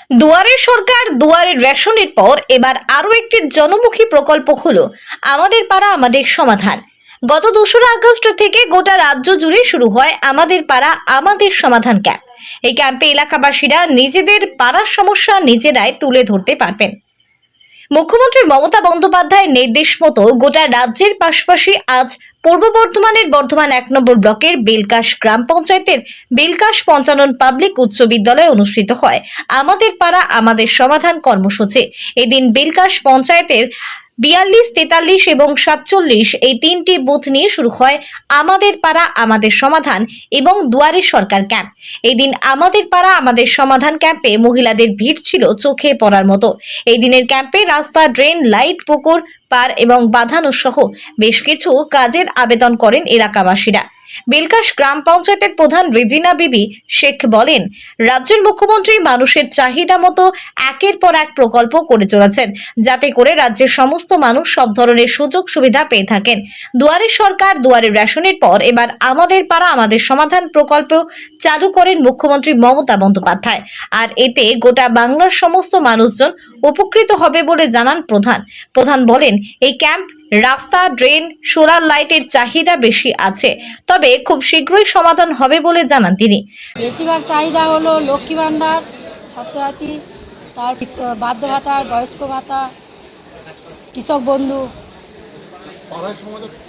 দুয়ারে সরকার দুয়ারে রেশনের পর এবার আরো একটি জনমুখী প্রকল্প হলো আমাদের পাড়া আমাদের সমাধান। গত 2রা আগস্ট থেকে গোটা রাজ্য জুড়ে শুরু হয় আমাদের পাড়া আমাদের সমাধান ক্যাম্প। এই ক্যাম্পে এলাকাবাসীরা নিজেদের পাড়ার সমস্যা নিজেরাই তুলে ধরতে পারবেন। মুখ্যমন্ত্রী মমতা বন্দ্যোপাধ্যায়ের নির্দেশ মতো গোটা রাজ্যের পাশাপাশি আজ পূর্ব বর্ধমানের বর্ধমান 1 নম্বর ব্লকের বেলকাশ গ্রাম পঞ্চায়েতের বেলকাশ পঞ্চানন পাবলিক উচ্চ বিদ্যালয়ে অনুষ্ঠিত হয় আমাদের পাড়া আমাদের সমাধান কর্মসূচি। এদিন বেলকাশ পঞ্চায়েতের 42, 43 এবং 47 এই 3টি বুথ নিয়ে শুরু হয় আমাদের পাড়া আমাদের সমাধান এবং দুয়ারে সরকার ক্যাম্প। এই দিন আমাদের পাড়া আমাদের সমাধান ক্যাম্পে মহিলাদের ভিড় ছিল চোখে পড়ার মতো। এই দিনের ক্যাম্পে রাস্তা, ড্রেন, লাইট, পুকুর পার এবং বাঁধানো সহ বেশ কিছু কাজের আবেদন করেন এলাকাবাসীরা। বেলকাশ গ্রাম পঞ্চায়েতের প্রধান রেজিনা বিবি শেখ বলেন, রাজ্যের মুখ্যমন্ত্রী মানুষের চাহিদা মতো একের পর এক প্রকল্প করে চলেছেন, যাতে করে রাজ্যের সমস্ত মানুষ সব ধরনের সুযোগ সুবিধা পেয়ে থাকেন। দুয়ারে সরকার দুয়ারে রেশনের পর এবার আমাদের পাড়া আমাদের সমাধান প্রকল্প চালু করেন মুখ্যমন্ত্রী মমতা বন্দ্যোপাধ্যায়। আর এতে গোটা বাংলার সমস্ত মানুষজন উপকৃত হবে বলে জানান প্রধান বলেন, এই ক্যাম্প রাস্তা, ড্রেন, সোলার লাইটের চাহিদা বেশি আছে, তবে খুব শীঘ্রই সমাধান হবে বলে জানান তিনি। বেশিরভাগ চাহিদা হলো লক্ষ্মী ভাণ্ডার, স্বাস্থ্যসাথী, তার বার্ধক্য ভাতা, বয়স্ক ভাতা, কৃষক বন্ধু।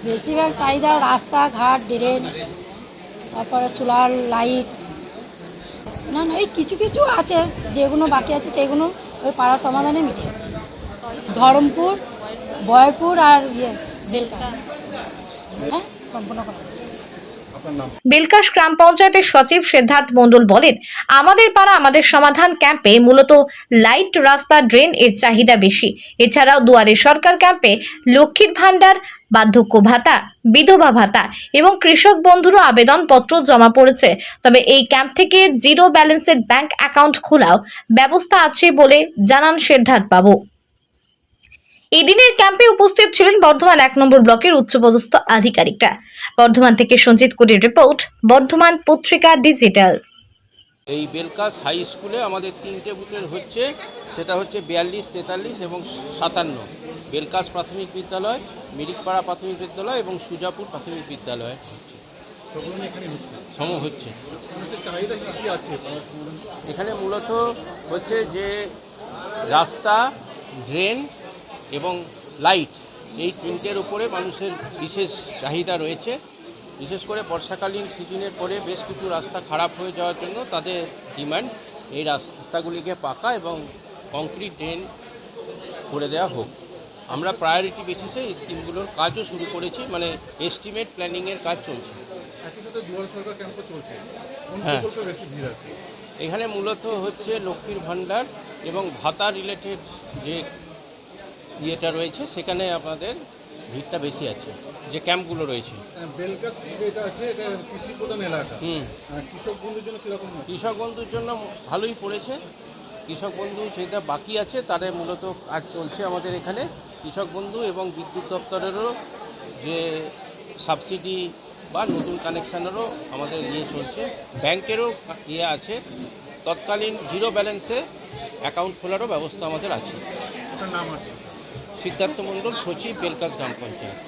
বেশিরভাগ চাহিদা রাস্তাঘাট, ড্রেন, তারপরে সোলার লাইট। না এই কিছু কিছু আছে, যেগুলো বাকি আছে সেগুলো ওই পাড়া সমাধানে মিটে। ধরমপুর, বয়রপুর আর বেলকাশ, হ্যাঁ সম্পূর্ণ করা। বেলকাশ গ্রাম পঞ্চায়েতের সচিব সিদ্ধার্থ মণ্ডল বলেন, আমাদের পাড়া আমাদের সমাধান ক্যাম্পে মূলত লাইট, রাস্তা, ড্রেন এর চাহিদা বেশি। এছাড়াও দুয়ারে সরকার ক্যাম্পে লক্ষ্মীর ভাণ্ডার, বার্ধক্য ভাতা, বিধবা ভাতা এবং কৃষক বন্ধুরও আবেদনপত্র জমা পড়েছে। তবে এই ক্যাম্প থেকে জিরো ব্যালেন্সের ব্যাংক অ্যাকাউন্ট খোলাও ব্যবস্থা আছে বলে জানান সিদ্ধার্থ বাবু। এদিনের ক্যাম্পে উপস্থিত ছিলেন বর্ধমান 1 নম্বর ব্লকের উচ্চপদস্থ আধিকারিকরা। বর্ধমান থেকে সঞ্জিত কোটির রিপোর্ট, বর্ধমান পত্রিকা ডিজিটাল। এই বেলকাশ হাই স্কুলে আমাদের 3টে বুথের হচ্ছে, সেটা হচ্ছে 42, 43 এবং 57। বেলকাশ প্রাথমিক বিদ্যালয়, মিরিকপাড়া প্রাথমিক বিদ্যালয় এবং সুজাপুর প্রাথমিক বিদ্যালয় হচ্ছে। এখানে মূলত হচ্ছে যে রাস্তা, ড্রেন এবং লাইট, এই 3টের উপরে মানুষের বিশেষ চাহিদা রয়েছে। বিশেষ করে বর্ষাকালীন সিজনের পরে বেশ কিছু রাস্তা খারাপ হয়ে যাওয়ার জন্য তাদের ডিমান্ড এই রাস্তাগুলিকে পাকা এবং কংক্রিট ড্রেন করে দেওয়া হোক। আমরা প্রায়োরিটি বেসিসে এই স্কিমগুলোর কাজও শুরু করেছি, মানে এস্টিমেট প্ল্যানিংয়ের কাজ চলছে। হ্যাঁ, এখানে মূলত হচ্ছে লক্ষ্মীর ভাণ্ডার এবং ভাতা রিলেটেড যে ইয়েটা রয়েছে, সেখানে আপনাদের ভিড়টা বেশি আছে, যে ক্যাম্পগুলো রয়েছে। বেলকাশ যেটা আছে এটা কৃষি প্রধান এলাকা। কৃষক বন্ধুর জন্য কীরকম? কৃষক বন্ধুর জন্য ভালোই পড়েছে। কৃষক বন্ধু যেটা বাকি আছে তাদের মূলত কাজ চলছে আমাদের এখানে। কৃষক বন্ধু এবং বিদ্যুৎ দপ্তরেরও যে সাবসিডি বা নতুন কানেকশানেরও আমাদের ইয়ে চলছে। ব্যাংকেরও ইয়ে আছে, তৎকালীন জিরো ব্যালেন্সে অ্যাকাউন্ট খোলারও ব্যবস্থা আমাদের আছে। নাম আছে সিদ্ধার্থ মণ্ডল, সচিব, বেলকাশ গ্রাম পঞ্চায়েত।